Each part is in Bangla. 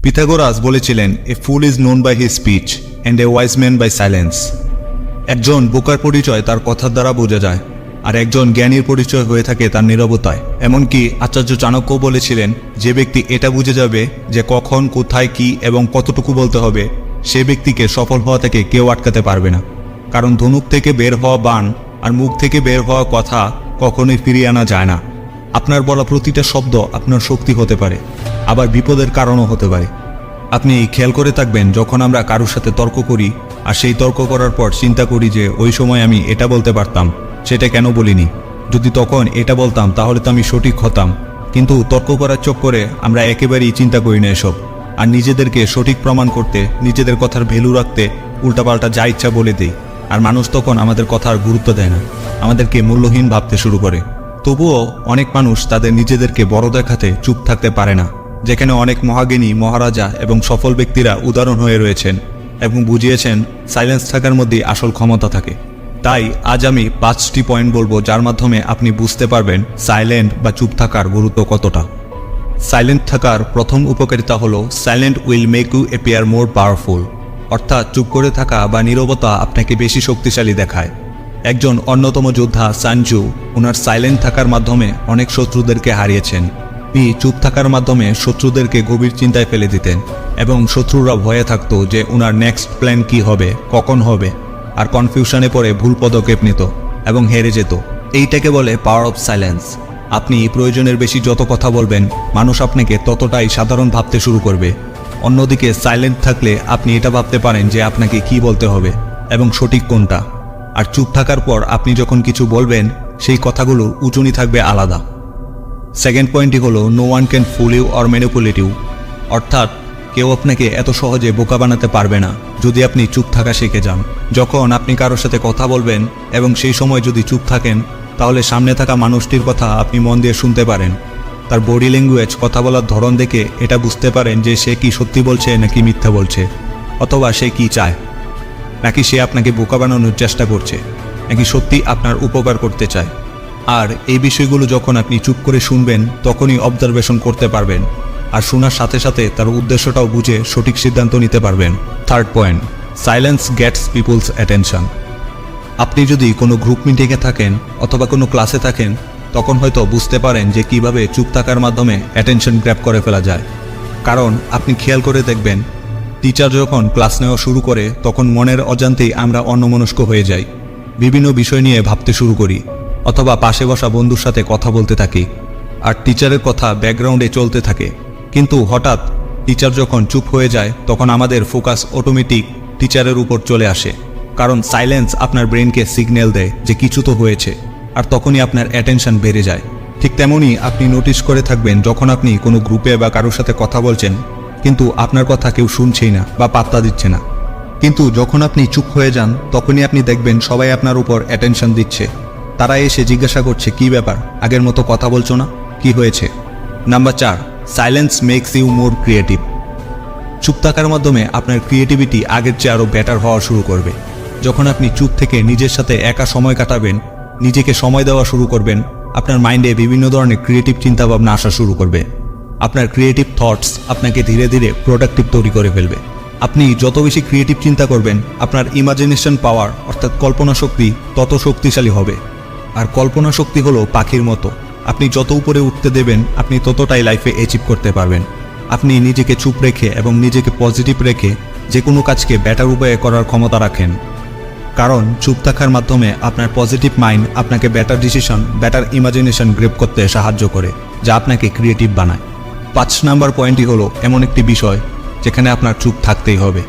পিথাগোরাস বলেছিলেন, a fool is known by his speech and a wise man by silence. একজন বোকার পরিচয় তার কথার দ্বারা বোঝা যায়, আর একজন জ্ঞানীর পরিচয় হয়ে থাকে তার নীরবতায়। এমনকি আচার্য চাণক্য বলেছিলেন, যে ব্যক্তি এটা বুঝে যাবে যে কখন, কোথায়, কি এবং কতটুকু বলতে হবে, সে ব্যক্তিকে সফল হওয়া থেকে কেউ আটকাতে পারবে না। কারণ ধনুক থেকে বের হওয়া বাণ আর মুখ থেকে বের হওয়া কথা কখনোই ফিরিয়ে আনা যায় না। আপনার বলা প্রতিটা শব্দ আপনার শক্তি হতে পারে, আবার বিপদের কারণও হতে পারে। আপনি খেয়াল করে থাকবেন, যখন আমরা কারোর সাথে তর্ক করি আর সেই তর্ক করার পর চিন্তা করি যে ওই সময় আমি এটা বলতে পারতাম, সেটা কেন বলিনি, যদি তখন এটা বলতাম তাহলে তো আমি সঠিক হতাম। কিন্তু তর্ক করার চক্করে আমরা একেবারেই চিন্তা করি না এসব, আর নিজেদেরকে সঠিক প্রমাণ করতে, নিজেদের কথার ভ্যালু রাখতে উল্টাপাল্টা যা ইচ্ছা বলে দিই। আর মানুষ তখন আমাদের কথার গুরুত্ব দেয় না, আমাদেরকে মূল্যহীন ভাবতে শুরু করে। তবুও অনেক মানুষ তাদের নিজেদেরকে বড় দেখাতে চুপ থাকতে পারে না, যেখানে অনেক মহাজ্ঞানী, মহারাজা এবং সফল ব্যক্তিরা উদাহরণ হয়ে রয়েছেন এবং বুঝিয়েছেন সাইলেন্স থাকার মধ্যেই আসল ক্ষমতা থাকে। তাই আজ আমি 5টি পয়েন্ট বলবো, যার মাধ্যমে আপনি বুঝতে পারবেন সাইলেন্ট বা চুপ থাকার গুরুত্ব কতটা। সাইলেন্ট থাকার প্রথম উপকারিতা হলো, silent will make you appear more powerful. অর্থাৎ চুপ করে থাকা বা নীরবতা আপনাকে বেশি শক্তিশালী দেখায়। একজন অন্যতম যোদ্ধা সান তজু ওনার সাইলেন্ট থাকার মাধ্যমে অনেক শত্রুদেরকে হারিয়েছেন। তিনি চুপ থাকার মাধ্যমে শত্রুদেরকে গভীর চিন্তায় ফেলে দিতেন এবং শত্রুরা ভয়ে থাকতো যে ওনার নেক্সট প্ল্যান কি হবে, কখন হবে, আর কনফিউশনে পড়ে ভুল পদক্ষেপ নিত এবং হেরে যেত। এইটাকে বলে পাওয়ার অফ সাইলেন্স। আপনি প্রয়োজনের বেশি যত কথা বলবেন, মানুষ আপনাকে ততটাই সাধারণ ভাবতে শুরু করবে। অন্যদিকে সাইলেন্ট থাকলে আপনি এটা ভাবতে পারেন যে আপনাকে কি বলতে হবে এবং সঠিক কোনটা। আর চুপ থাকার পর আপনি যখন কিছু বলবেন, সেই কথাগুলো উঁচুনি থাকবে আলাদা। সেকেন্ড পয়েন্টটি হলো, no one can fool you or manipulate you. অর্থাৎ কেউ আপনাকে এত সহজে বোকা বানাতে পারবে না যদি আপনি চুপ থাকা শিখে যান। যখন আপনি কারোর সাথে কথা বলবেন এবং সেই সময় যদি চুপ থাকেন, তাহলে সামনে থাকা মানুষটির কথা আপনি মন দিয়ে শুনতে পারেন। তার বডি ল্যাঙ্গুয়েজ, কথা বলার ধরন দেখে এটা বুঝতে পারেন যে সে কি সত্যি বলছে নাকি মিথ্যা বলছে, অথবা সে কি চায়, নাকি সে আপনাকে বোকা বানানোর চেষ্টা করছে, নাকি সত্যি আপনার উপকার করতে চায়। আর এই বিষয়গুলো যখন আপনি চুপ করে শুনবেন, তখনই অবজারভেশন করতে পারবেন, আর শোনার সাথে সাথে তার উদ্দেশ্যটাও বুঝে সঠিক সিদ্ধান্ত নিতে পারবেন। Third point, silence gets people's attention. আপনি যদি কোনো গ্রুপ মিটিংয়ে থাকেন অথবা কোনো ক্লাসে থাকেন, তখন হয়তো বুঝতে পারেন যে কিভাবে চুপ থাকার মাধ্যমে অ্যাটেনশন গ্র্যাব করে ফেলা যায়। কারণ আপনি খেয়াল করে দেখবেন, টিচার যখন ক্লাস নেওয়া শুরু করে, তখন মনের অজান্তেই আমরা অন্যমনস্ক হয়ে যাই, বিভিন্ন বিষয় নিয়ে ভাবতে শুরু করি, অথবা পাশে বসা বন্ধুর সাথে কথা বলতে থাকি, আর টিচারের কথা ব্যাকগ্রাউন্ডে চলতে থাকে। কিন্তু হঠাৎ টিচার যখন চুপ হয়ে যায়, তখন আমাদের ফোকাস অটোমেটিক টিচারের উপর চলে আসে। কারণ সাইলেন্স আপনার ব্রেনকে সিগন্যাল দেয় যে কিছু তো হয়েছে, আর তখনই আপনার অ্যাটেনশন বেড়ে যায়। ঠিক তেমনই আপনি নোটিস করে থাকবেন, যখন আপনি কোনো গ্রুপে বা কারোর সাথে কথা বলছেন, কিন্তু আপনার কথা কেউ শুনছেই না বা পাত্তা দিচ্ছে না। কিন্তু যখন আপনি চুপ হয়ে যান, তখনই আপনি দেখবেন সবাই আপনার উপর অ্যাটেনশন দিচ্ছে। তারা এসে জিজ্ঞাসা করছে, কি ব্যাপার, আগের মতো কথা বলছো না, কি হয়েছে? Number 4, silence makes you more creative. চুপ থাকার মাধ্যমে আপনার ক্রিয়েটিভিটি আগের চেয়ে আরও বেটার হওয়া শুরু করবে। যখন আপনি চুপ থেকে নিজের সাথে একা সময় কাটাবেন, নিজেকে সময় দেওয়া শুরু করবেন, আপনার মাইন্ডে বিভিন্ন ধরনের ক্রিয়েটিভ চিন্তাভাবনা আসা শুরু করবে। আপনার ক্রিয়েটিভ থটস আপনাকে ধীরে ধীরে প্রোডাক্টিভ তৈরি করে ফেলবে। আপনি যত বেশি ক্রিয়েটিভ চিন্তা করবেন, আপনার ইমাজিনেশন পাওয়ার অর্থাৎ কল্পনা শক্তি তত শক্তিশালী হবে। আর কল্পনা শক্তি হলো পাখির মতো, আপনি যত উপরে উঠতে দেবেন, আপনি ততটাই লাইফে অ্যাচিভ করতে পারবেন। আপনি নিজেকে চুপ রেখে এবং নিজেকে পজিটিভ রেখে যে কোনো কাজকে বেটার উপায়ে করার ক্ষমতা রাখেন। কারণ চুপ থাকার মাধ্যমে আপনার পজিটিভ মাইন্ড আপনাকে better decision, better imagination grape করতে সাহায্য করে, যা আপনাকে ক্রিয়েটিভ বানায়। 5 নাম্বার পয়েন্টই হলো এমন একটি বিষয় যেখানে আপনার চুপ থাকতেই হবে,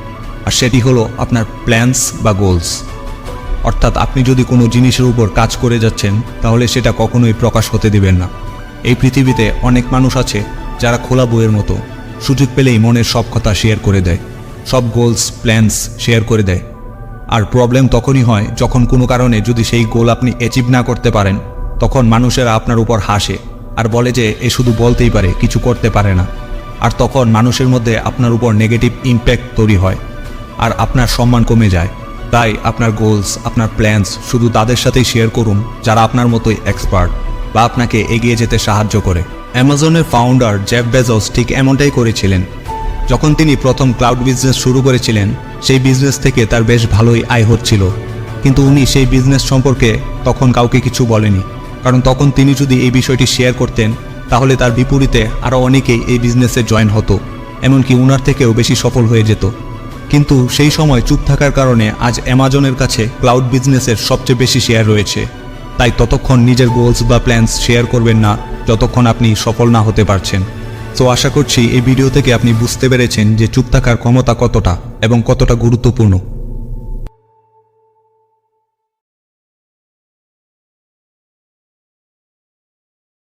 আর সেটি হলো আপনার প্ল্যানস বা গোলস। অর্থাৎ আপনি যদি কোনো জিনিসের উপর কাজ করে যাচ্ছেন, তাহলে সেটা কখনোই প্রকাশ হতে দিবেন না। এই পৃথিবীতে অনেক মানুষ আছে যারা খোলা বইয়ের মতো, সুযোগ পেলেই মনের সব কথা শেয়ার করে দেয়, সব গোলস, প্ল্যানস শেয়ার করে দেয়। আর প্রবলেম তখনই হয় যখন কোনো কারণে যদি সেই গোল আপনি অ্যাচিভ না করতে পারেন, তখন মানুষেরা আপনার উপর হাসে আর বলে যে এ শুধু বলতেই পারে, কিছু করতে পারে না। আর তখন মানুষের মধ্যে আপনার উপর নেগেটিভ ইম্প্যাক্ট তৈরি হয়, আর আপনার সম্মান কমে যায়। তাই আপনার গোলস, আপনার প্ল্যানস শুধু তাদের সাথেই শেয়ার করুন যারা আপনার মতোই এক্সপার্ট বা আপনাকে এগিয়ে যেতে সাহায্য করে। অ্যামাজনের ফাউন্ডার জেফ বেজোস ঠিক এমনটাই করেছিলেন। যখন তিনি প্রথম ক্লাউড বিজনেস শুরু করেছিলেন সেই বিজনেস থেকে তার বেশ ভালোই আয় হচ্ছিল, কিন্তু উনি সেই বিজনেস সম্পর্কে তখন কাউকে কিছু বলেনি, কারণ তখন তিনি যদি এই বিষয়টি শেয়ার করতেন তাহলে তার বিপরীতে আরও অনেকেই এই বিজনেসে জয়েন হতো, এমনকি উনার থেকেও বেশি সফল হয়ে যেত। কিন্তু সেই সময় চুপ থাকার কারণে আজ অ্যামাজনের কাছে ক্লাউড বিজনেসের সবচেয়ে বেশি শেয়ার রয়েছে। তাই ততক্ষণ নিজের গোলস বা প্ল্যানস শেয়ার করবেন না যতক্ষণ আপনি সফল না হতে পারছেন। তো আশা করছি এই ভিডিও থেকে আপনি বুঝতে পেরেছেন যে চুপ থাকার ক্ষমতা কতটা এবং কতটা গুরুত্বপূর্ণ।